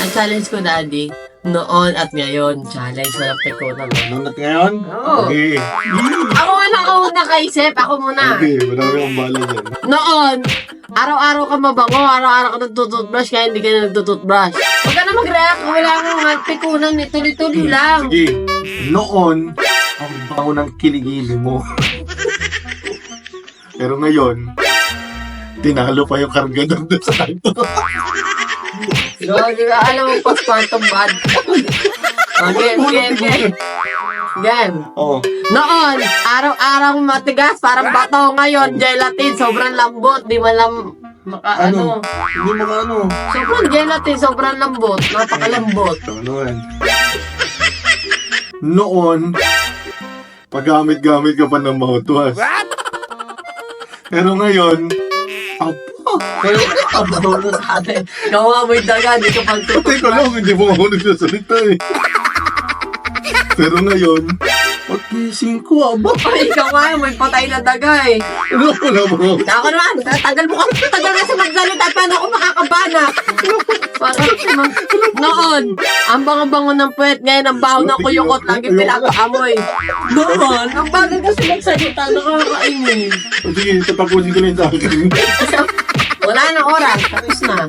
Ang challenge ko, Daddy, noon at ngayon. Challenge, walang pikunan. Noon at ngayon? Oo. Okay. Ako muna kaisip. Ako muna. Okay, marami akong bala dyan. Noon, araw-araw ka mabango, araw-araw ka nagtututbrush, kaya hindi ka na nagtututbrush. Huwag ka na mag-react, wala kang pikunan, tuloy-tuloy lang. Sige. Noon, ang bango ng kiligili mo. Pero ngayon, tinalo pa yung kargador doon sa kanto. Hindi ka alam mo postpartum bad. Game. Oo. Noon, araw-araw matigas, parang bato. Ngayon, gelatin, sobrang lambot. Di man lang Ano? Hindi mo ka ano? Sobrang gelatin, sobrang lambot. Napakalambot. Noon. Noon, paggamit-gamit ka pa ng mouthwash. Pero ngayon, Pero kabaho sa atin. Gawa mo'y daga, di ka patay ko pagtutupad. lang, hindi mo ako nagsasalita eh. Pero ngayon, pag-gising ko, aba, Ay, ikaw nga, may patay na daga eh. wala mo. Ako naman, tagal mo kasi magsalita, paano ako makakabana? Noon, ang bango-bango ng puwet, ngayon ang baho ng kuyukot, lagi pinapaamoy. Noon, ang bago kasi magsalita, nakakainis. Sige, tatapusin ko na yung sa akin. Wala na oras, tapos na.